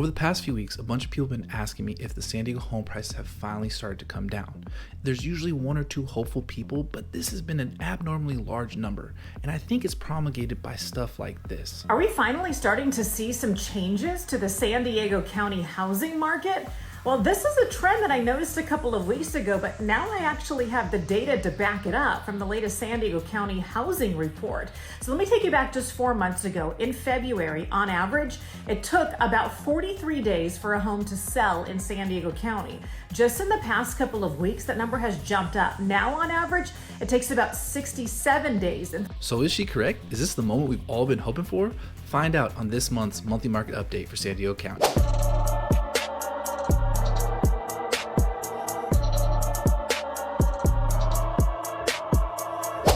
Over the past few weeks, a bunch of people have been asking me if the San Diego home prices have finally started to come down. There's usually one or two hopeful people, but this has been an abnormally large number, and I think it's promulgated by stuff like this. Are we finally starting to see some changes to the San Diego County housing market? Well, this is a trend that I noticed a couple of weeks ago, but now I actually have the data to back it up from the latest San Diego County housing report. So let me take you back just 4 months ago. In February, on average, it took about 43 days for a home to sell in San Diego County. Just in the past couple of weeks, that number has jumped up. Now, on average, it takes about 67 days. So is she correct? Is this the moment we've all been hoping for? Find out on this month's monthly market update for San Diego County.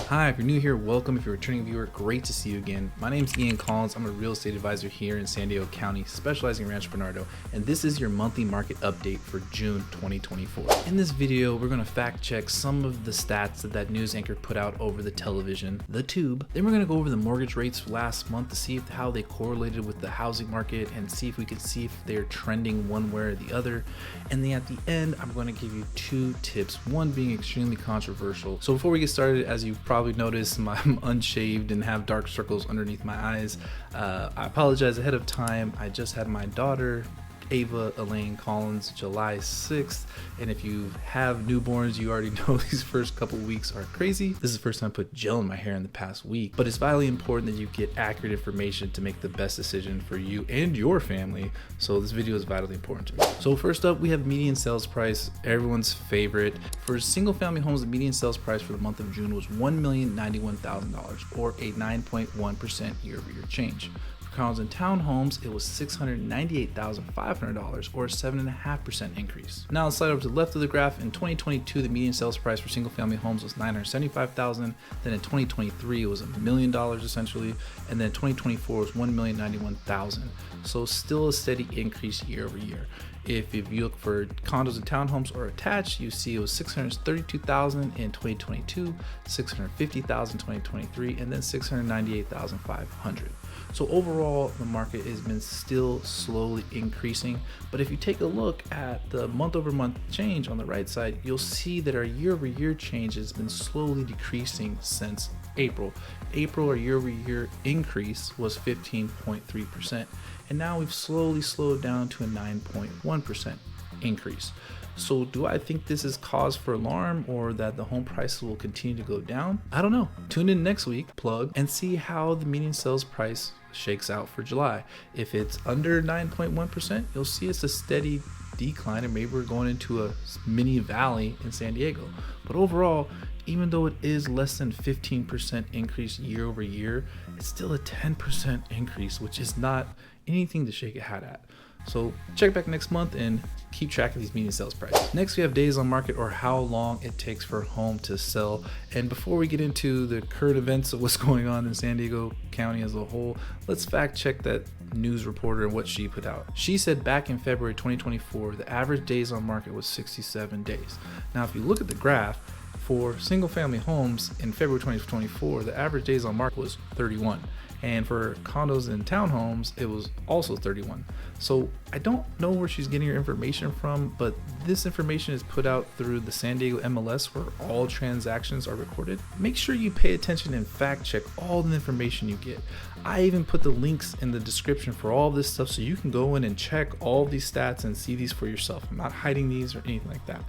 Hi, if you're new here, welcome. If you're a returning viewer, great to see you again. My name is Ian Collins. I'm a real estate advisor here in San Diego County, specializing in Rancho Bernardo, and this is your monthly market update for June 2024. In this video, we're going to fact check some of the stats that news anchor put out over the television, the tube. Then we're going to go over the mortgage rates last month to see how they correlated with the housing market and see if we can see if they're trending one way or the other. And then at the end, I'm going to give you 2 tips, one being extremely controversial. So before we get started, as you probably notice, I'm unshaved and have dark circles underneath my eyes. I apologize ahead of time. I just had my daughter Ava Elaine Collins July 6th, and if you have newborns, you already know these first couple weeks are crazy. This is the first time I put gel in my hair in the past week, but it's vitally important that you get accurate information to make the best decision for you and your family, so this video is vitally important to me. So first up, we have median sales price, everyone's favorite. For single family homes, the median sales price for the month of June was $1,091,000, or a 9.1% year-over-year change. Condos and townhomes, it was $698,500, or a 7.5% increase. Now let's slide over to the left of the graph. In 2022, the median sales price for single family homes was $975,000. Then in 2023, it was $1 million essentially. And then 2024 was $1,091,000. So still a steady increase year over year. If you look for condos and townhomes or attached, you see it was $632,000 in 2022, $650,000 in 2023, and then $698,500. So overall, the market has been still slowly increasing. But if you take a look at the month over month change on the right side, you'll see that our year over year change has been slowly decreasing since April. Our year over year increase was 15.3%. And now we've slowly slowed down to a 9.1% increase. So do I think this is cause for alarm or that the home prices will continue to go down? I don't know. Tune in next week, and see how the median sales price shakes out for July. If it's under 9.1%, you'll see it's a steady decline, and maybe we're going into a mini valley in San Diego. But overall, even though it is less than 15% increase year over year, it's still a 10% increase, which is not anything to shake a hat at. So check back next month and keep track of these median sales prices. Next, we have days on market, or how long it takes for a home to sell. And before we get into the current events of what's going on in San Diego County as a whole, let's fact check that news reporter and what she put out. She said back in February 2024, the average days on market was 67 days. Now, if you look at the graph, for single family homes in February 2024, the average days on market was 31. And for condos and townhomes, it was also 31. So I don't know where she's getting her information from, but this information is put out through the San Diego MLS, where all transactions are recorded. Make sure you pay attention and fact check all the information you get. I even put the links in the description for all this stuff, so you can go in and check all these stats and see these for yourself. I'm not hiding these or anything like that.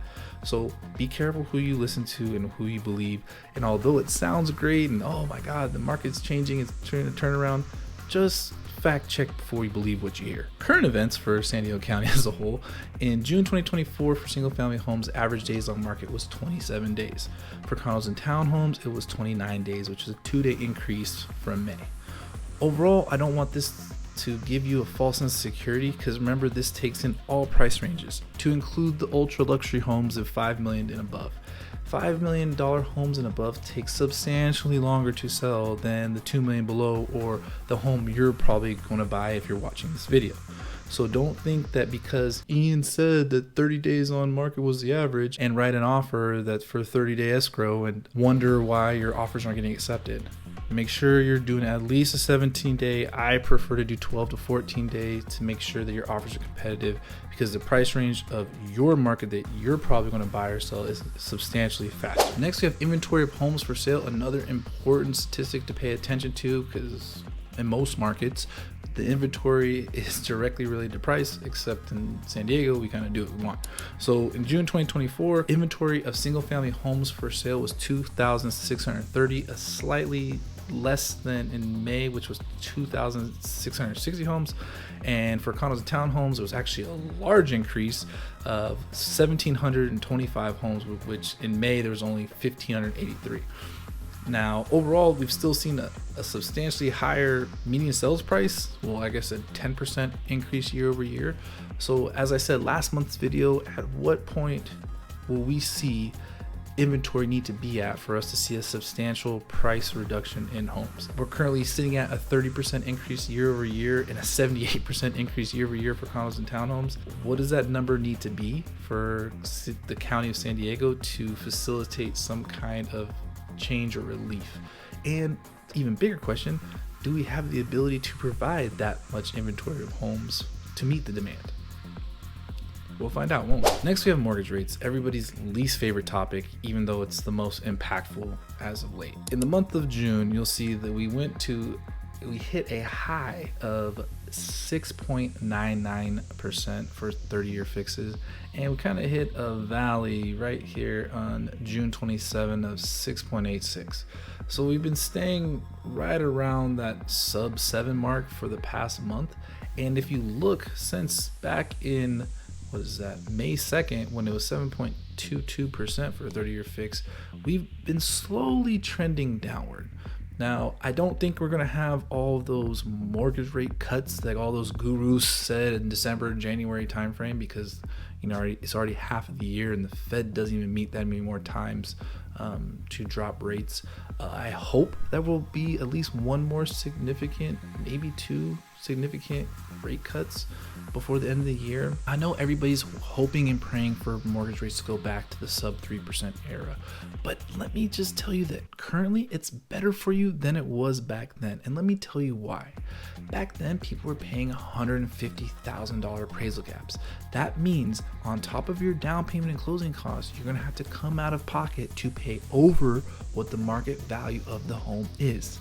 So be careful who you listen to and who you believe. And although it sounds great and oh my God, the market's changing, it's trying to turn around, just fact check before you believe what you hear. Current events for San Diego County as a whole. In June 2024, for single family homes, average days on market was 27 days. For condos and townhomes, it was 29 days, which is a 2-day increase from May. Overall, I don't want this to give you a false sense of security, because remember, this takes in all price ranges to include the ultra luxury homes of $5 million and above. $5 million homes and above take substantially longer to sell than the $2 million below, or the home you're probably going to buy if you're watching this video. So don't think that because Ian said that 30 days on market was the average and write an offer that's for 30-day escrow and wonder why your offers aren't getting accepted. Make sure you're doing at least a 17-day. I prefer to do 12 to 14 days to make sure that your offers are competitive, because the price range of your market that you're probably going to buy or sell is substantially faster. Next, we have inventory of homes for sale, another important statistic to pay attention to, because in most markets, the inventory is directly related to price, except in San Diego, we kind of do what we want. So in June 2024, inventory of single family homes for sale was 2,630, a slightly less than in May, which was 2,660 homes. And for condos and townhomes, it was actually a large increase of 1,725 homes, which in May there was only 1,583. Now, overall, we've still seen a substantially higher median sales price. Well, I guess a 10% increase year over year. So as I said last month's video, at what point will we see inventory need to be at for us to see a substantial price reduction in homes? We're currently sitting at a 30% increase year over year and a 78% increase year over year for condos and townhomes. What does that number need to be for the county of San Diego to facilitate some kind of change or relief? And even bigger question, do we have the ability to provide that much inventory of homes to meet the demand? We'll find out, won't we? Next, we have mortgage rates, everybody's least favorite topic, even though it's the most impactful as of late. In the month of June, you'll see that we hit a high of 6.99% for 30-year fixes, and we kind of hit a valley right here on June 27 of 6.86. So we've been staying right around that sub 7 mark for the past month. And if you look since back in, May 2nd, when it was 7.22% for a 30-year fix, we've been slowly trending downward. Now, I don't think we're going to have all of those mortgage rate cuts like all those gurus said in December and January timeframe, because it's already half of the year and the Fed doesn't even meet that many more times to drop rates. I hope that will be at least one more significant, maybe two significant rate cuts before the end of the year. I know everybody's hoping and praying for mortgage rates to go back to the sub 3% era, but let me just tell you that currently it's better for you than it was back then. And let me tell you why. Back then, people were paying $150,000 appraisal gaps. That means on top of your down payment and closing costs, you're going to have to come out of pocket to pay over what the market value of the home is.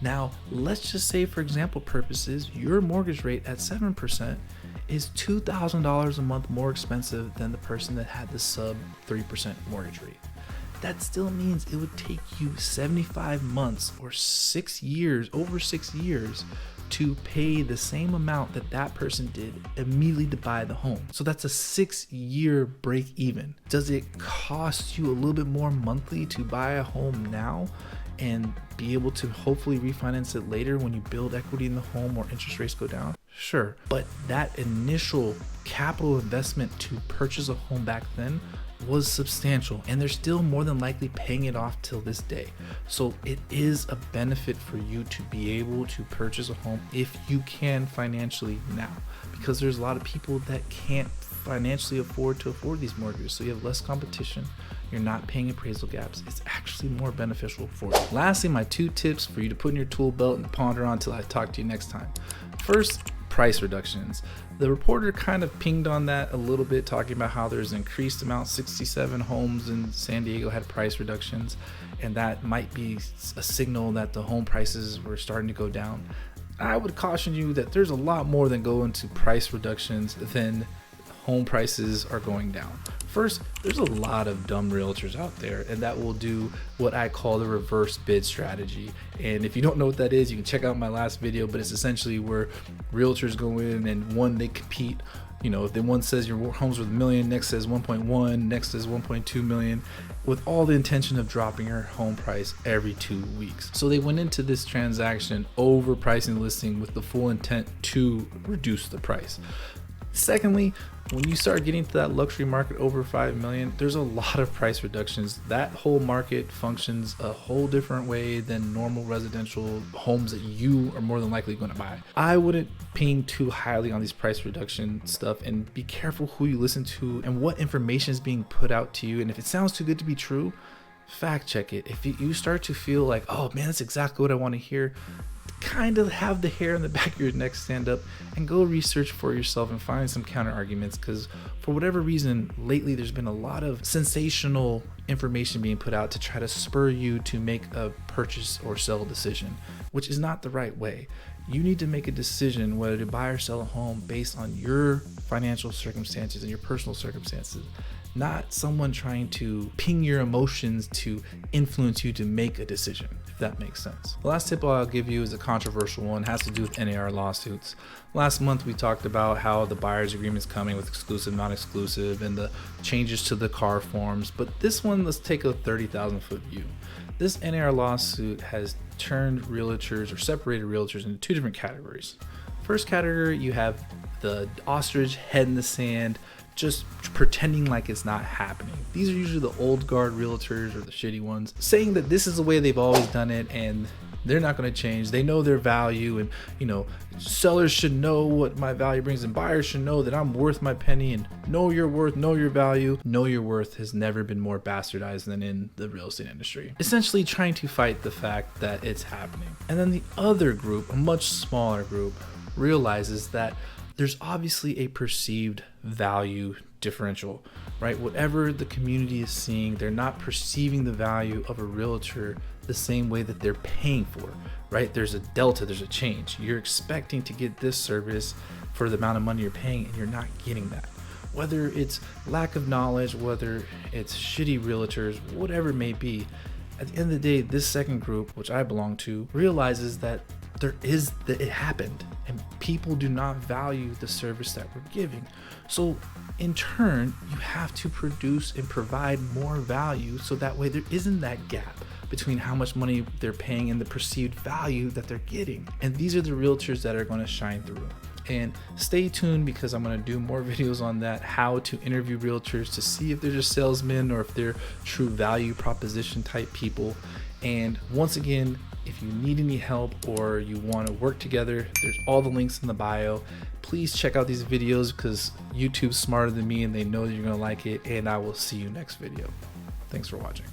Now, let's just say, for example purposes, your mortgage rate at 7% is $2,000 a month more expensive than the person that had the sub 3% mortgage rate. That still means it would take you 75 months or 6 years, over 6 years, to pay the same amount that that person did immediately to buy the home. So that's a 6-year break even. Does it cost you a little bit more monthly to buy a home now and be able to hopefully refinance it later when you build equity in the home or interest rates go down? Sure, but that initial capital investment to purchase a home back then was substantial, and they're still more than likely paying it off till this day. So it is a benefit for you to be able to purchase a home if you can financially now, because there's a lot of people that can't financially afford these mortgages. So you have less competition, you're not paying appraisal gaps. It's actually more beneficial for you. Lastly, my 2 tips for you to put in your tool belt and ponder on until I talk to you next time. First, price reductions. The reporter kind of pinged on that a little bit, talking about how there's an increased amount, 67 homes in San Diego had price reductions, and that might be a signal that the home prices were starting to go down. I would caution you that there's a lot more than go into price reductions than home prices are going down. First, there's a lot of dumb realtors out there, and that will do what I call the reverse bid strategy. And if you don't know what that is, you can check out my last video, but it's essentially where realtors go in and they compete. If the one says your home's worth $1 million, next says 1.1, next says 1.2 million, with all the intention of dropping your home price every 2 weeks. So they went into this transaction overpricing the listing with the full intent to reduce the price. Secondly, when you start getting to that luxury market over 5 million, there's a lot of price reductions. That whole market functions a whole different way than normal residential homes that you are more than likely going to buy. I wouldn't ping too highly on these price reduction stuff, and be careful who you listen to and what information is being put out to you. And if it sounds too good to be true, fact check it. If you start to feel like, oh man, that's exactly what I want to hear, kind of have the hair on the back of your neck stand up and go research for yourself and find some counter arguments, because for whatever reason lately there's been a lot of sensational information being put out to try to spur you to make a purchase or sell decision, which is not the right way. You need to make a decision whether to buy or sell a home based on your financial circumstances and your personal circumstances, not someone trying to ping your emotions to influence you to make a decision, if that makes sense. The last tip I'll give you is a controversial one. It has to do with NAR lawsuits. Last month we talked about how the buyer's agreement is coming with exclusive, non-exclusive, and the changes to the CAR forms. But this one, let's take a 30,000 foot view. This NAR lawsuit has turned realtors or separated realtors into two different categories. First category, you have the ostrich head in the sand, just pretending like it's not happening. These are usually the old guard realtors or the shitty ones, saying that this is the way they've always done it and they're not going to change. They know their value, and sellers should know what my value brings, and buyers should know that I'm worth my penny, and know your worth, know your value. Know your worth has never been more bastardized than in the real estate industry. Essentially trying to fight the fact that it's happening. And then the other group, a much smaller group, realizes that there's obviously a perceived value differential, right? Whatever the community is seeing, they're not perceiving the value of a realtor the same way that they're paying for, right? There's a delta, there's a change. You're expecting to get this service for the amount of money you're paying, and you're not getting that. Whether it's lack of knowledge, whether it's shitty realtors, whatever it may be, at the end of the day, this second group, which I belong to, realizes that it happened and people do not value the service that we're giving. So in turn, you have to produce and provide more value, so that way there isn't that gap between how much money they're paying and the perceived value that they're getting. And these are the realtors that are going to shine through. And stay tuned, because I'm going to do more videos on that, how to interview realtors to see if they're just salesmen or if they're true value proposition type people. And once again, if you need any help or you want to work together, there's all the links in the bio. Please check out these videos, because YouTube's smarter than me and they know that you're going to like it. And I will see you next video. Thanks for watching.